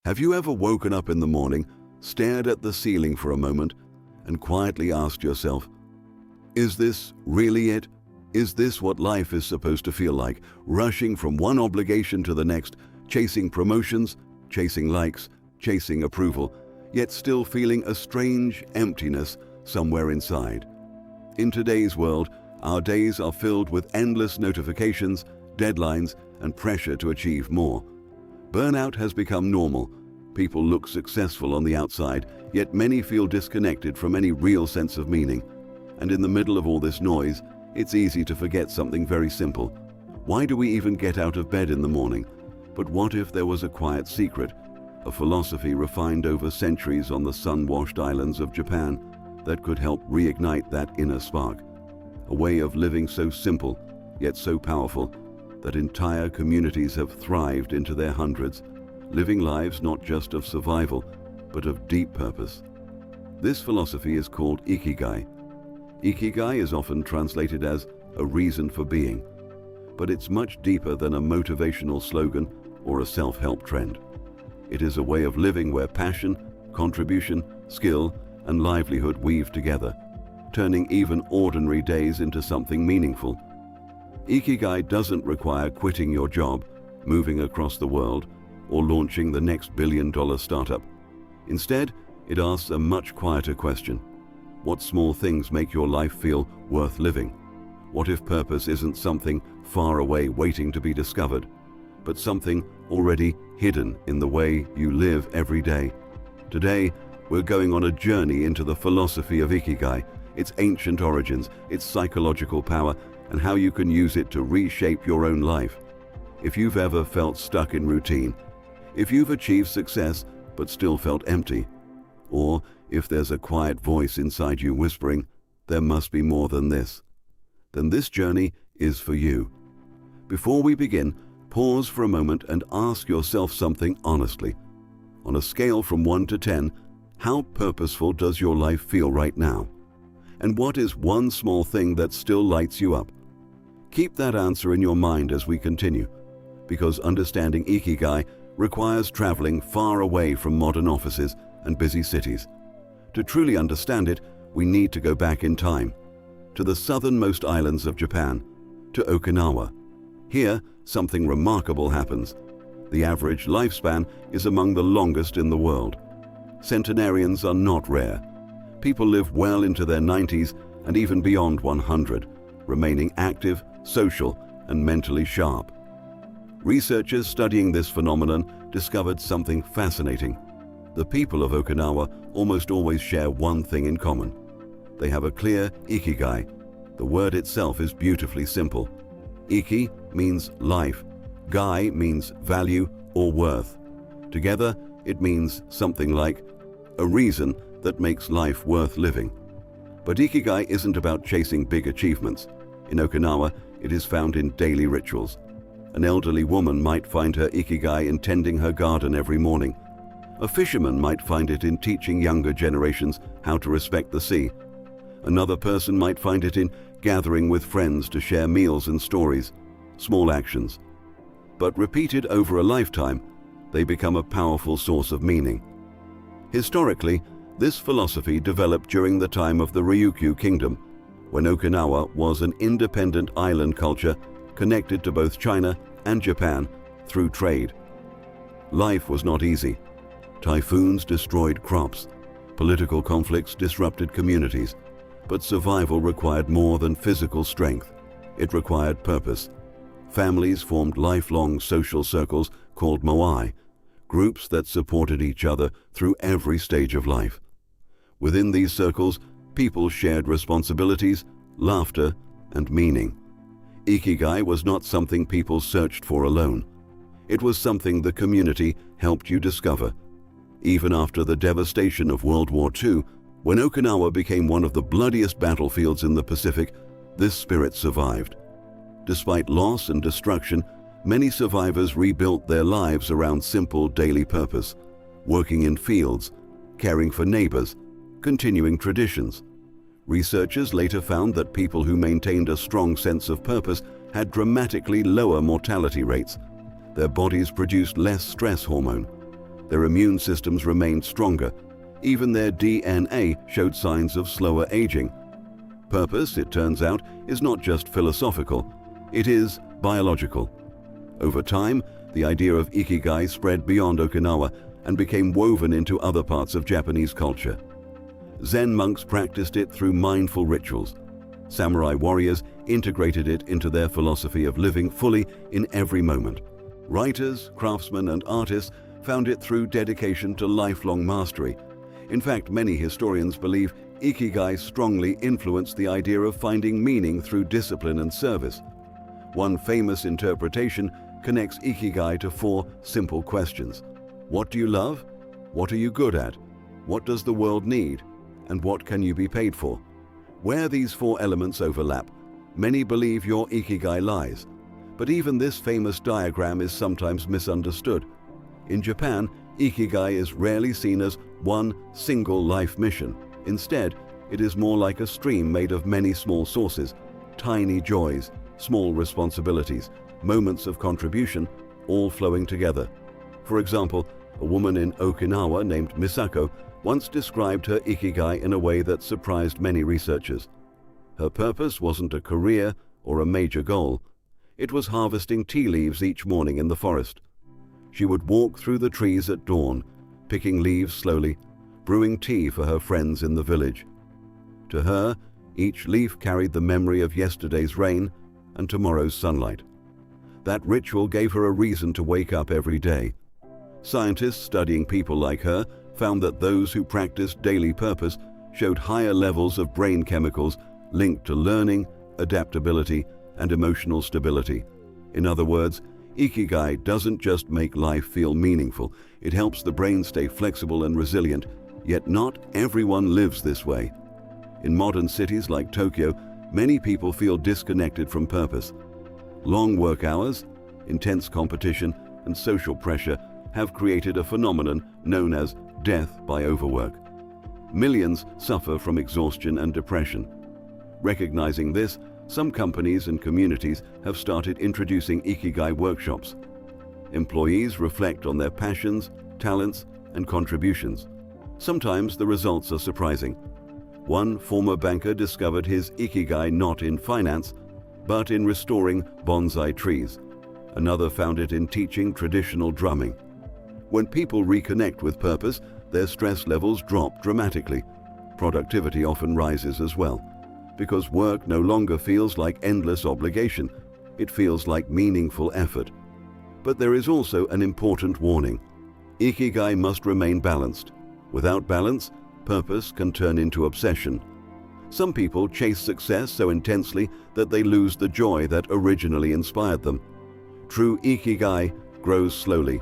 Have you ever woken up in the morning, stared at the ceiling for a moment, and quietly asked yourself, is this really it? Is this what life is supposed to feel like? Rushing from one obligation to the next, chasing promotions, chasing likes, chasing approval, yet still feeling a strange emptiness somewhere inside. In today's world, our days are filled with endless notifications, deadlines, and pressure to achieve more. Burnout has become normal. People look successful on the outside, yet many feel disconnected from any real sense of meaning. And in the middle of all this noise, it's easy to forget something very simple. Why do we even get out of bed in the morning? But what if there was a quiet secret, a philosophy refined over centuries on the sun-washed islands of Japan that could help reignite that inner spark? A way of living so simple, yet so powerful, that entire communities have thrived into their hundreds, living lives not just of survival, but of deep purpose. This philosophy is called ikigai. Ikigai is often translated as a reason for being, but it's much deeper than a motivational slogan or a self-help trend. It is a way of living where passion, contribution, skill, and livelihood weave together, turning even ordinary days into something meaningful. Ikigai doesn't require quitting your job, moving across the world, or launching the next billion-dollar startup. Instead, it asks a much quieter question. What small things make your life feel worth living? What if purpose isn't something far away waiting to be discovered, but something already hidden in the way you live every day? Today, we're going on a journey into the philosophy of ikigai, its ancient origins, its psychological power, and how you can use it to reshape your own life. If you've ever felt stuck in routine, if you've achieved success but still felt empty, or if there's a quiet voice inside you whispering, there must be more than this, then this journey is for you. Before we begin, pause for a moment and ask yourself something honestly. On a scale from 1 to 10, how purposeful does your life feel right now? And what is one small thing that still lights you up? Keep that answer in your mind as we continue, because understanding ikigai requires traveling far away from modern offices and busy cities. To truly understand it, we need to go back in time, to the southernmost islands of Japan, to Okinawa. Here, something remarkable happens. The average lifespan is among the longest in the world. Centenarians are not rare. People live well into their 90s and even beyond 100, remaining active, social, and mentally sharp. Researchers studying this phenomenon discovered something fascinating. The people of Okinawa almost always share one thing in common. They have a clear ikigai. The word itself is beautifully simple. Iki means life. Gai means value or worth. Together, it means something like a reason that makes life worth living. But ikigai isn't about chasing big achievements. In Okinawa, it is found in daily rituals. An elderly woman might find her ikigai in tending her garden every morning. A fisherman might find it in teaching younger generations how to respect the sea. Another person might find it in gathering with friends to share meals and stories, small actions. But repeated over a lifetime, they become a powerful source of meaning. Historically, this philosophy developed during the time of the Ryukyu Kingdom, when Okinawa was an independent island culture connected to both China and Japan through trade. Life was not easy. Typhoons destroyed crops, political conflicts disrupted communities, but survival required more than physical strength. It required purpose. Families formed lifelong social circles called moai, groups that supported each other through every stage of life. Within these circles, people shared responsibilities, laughter, and meaning. Ikigai was not something people searched for alone. It was something the community helped you discover. Even after the devastation of World War II, when Okinawa became one of the bloodiest battlefields in the Pacific, this spirit survived. Despite loss and destruction, many survivors rebuilt their lives around simple daily purpose, working in fields, caring for neighbors, continuing traditions. Researchers later found that people who maintained a strong sense of purpose had dramatically lower mortality rates. Their bodies produced less stress hormone. Their immune systems remained stronger. Even their DNA showed signs of slower aging. Purpose, it turns out, is not just philosophical, it is biological. Over time, the idea of ikigai spread beyond Okinawa and became woven into other parts of Japanese culture. Zen monks practiced it through mindful rituals. Samurai warriors integrated it into their philosophy of living fully in every moment. Writers, craftsmen, and artists found it through dedication to lifelong mastery. In fact, many historians believe ikigai strongly influenced the idea of finding meaning through discipline and service. One famous interpretation connects ikigai to 4 simple questions. What do you love? What are you good at? What does the world need? And what can you be paid for? Where these 4 elements overlap, many believe your ikigai lies. But even this famous diagram is sometimes misunderstood. In Japan, ikigai is rarely seen as one single life mission. Instead, it is more like a stream made of many small sources, tiny joys, small responsibilities, moments of contribution, all flowing together. For example, a woman in Okinawa named Misako once described her ikigai in a way that surprised many researchers. Her purpose wasn't a career or a major goal. It was harvesting tea leaves each morning in the forest. She would walk through the trees at dawn, picking leaves slowly, brewing tea for her friends in the village. To her, each leaf carried the memory of yesterday's rain and tomorrow's sunlight. That ritual gave her a reason to wake up every day. Scientists studying people like her found that those who practiced daily purpose showed higher levels of brain chemicals linked to learning, adaptability, and emotional stability. In other words, ikigai doesn't just make life feel meaningful, it helps the brain stay flexible and resilient, yet not everyone lives this way. In modern cities like Tokyo, many people feel disconnected from purpose. Long work hours, intense competition, and social pressure have created a phenomenon known as death by overwork. Millions suffer from exhaustion and depression. Recognizing this, some companies and communities have started introducing ikigai workshops. Employees reflect on their passions, talents, and contributions. Sometimes the results are surprising. One former banker discovered his ikigai not in finance, but in restoring bonsai trees. Another found it in teaching traditional drumming. When people reconnect with purpose, their stress levels drop dramatically. Productivity often rises as well, because work no longer feels like endless obligation. It feels like meaningful effort. But there is also an important warning. Ikigai must remain balanced. Without balance, purpose can turn into obsession. Some people chase success so intensely that they lose the joy that originally inspired them. True ikigai grows slowly,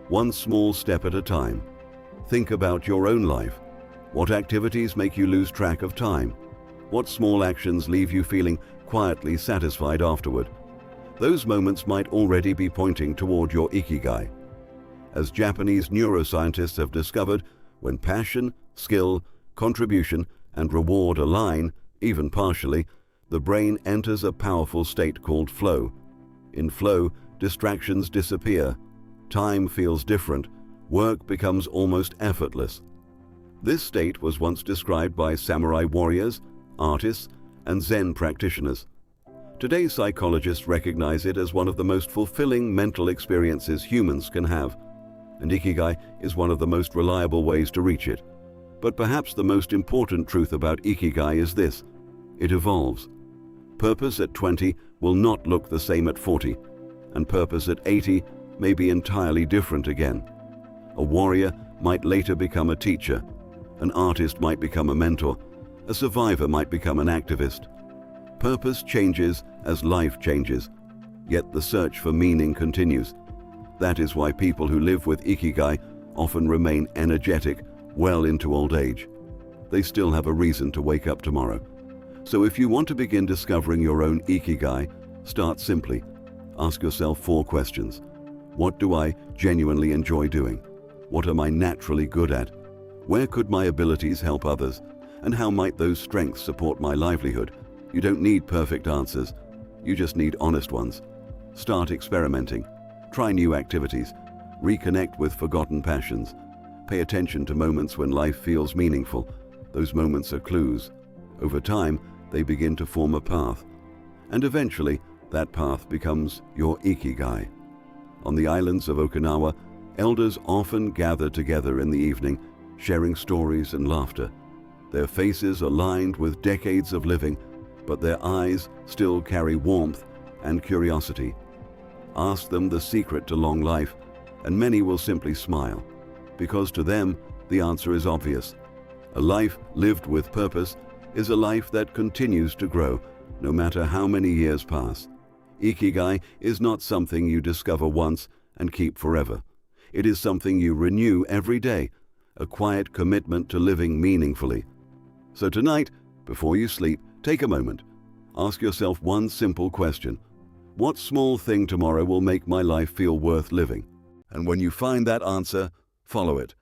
one small step at a time. Think about your own life. What activities make you lose track of time? What small actions leave you feeling quietly satisfied afterward? Those moments might already be pointing toward your ikigai. As Japanese neuroscientists have discovered, when passion, skill, contribution, and reward align, even partially, the brain enters a powerful state called flow. In flow, distractions disappear. Time feels different. Work becomes almost effortless. This state was once described by samurai warriors, artists, and Zen practitioners. Today, psychologists recognize it as one of the most fulfilling mental experiences humans can have, and ikigai is one of the most reliable ways to reach it. But perhaps the most important truth about ikigai is this: it evolves. Purpose at 20 will not look the same at 40, and purpose at 80 may be entirely different again. A warrior might later become a teacher, an artist might become a mentor, a survivor might become an activist. Purpose changes as life changes, yet the search for meaning continues. That is why people who live with ikigai often remain energetic well into old age. They still have a reason to wake up tomorrow. So if you want to begin discovering your own ikigai, start simply. Ask yourself 4 questions. What do I genuinely enjoy doing? What am I naturally good at? Where could my abilities help others? And how might those strengths support my livelihood? You don't need perfect answers. You just need honest ones. Start experimenting. Try new activities. reconnect with forgotten passions. Pay attention to moments when life feels meaningful. Those moments are clues. Over time, they begin to form a path. And eventually, that path becomes your ikigai. On the islands of Okinawa, elders often gather together in the evening, sharing stories and laughter. Their faces are lined with decades of living, but their eyes still carry warmth and curiosity. Ask them the secret to long life, and many will simply smile, because to them, the answer is obvious. A life lived with purpose is a life that continues to grow, no matter how many years pass. Ikigai is not something you discover once and keep forever. It is something you renew every day, a quiet commitment to living meaningfully. So tonight, before you sleep, take a moment. Ask yourself one simple question. What small thing tomorrow will make my life feel worth living? And when you find that answer, follow it.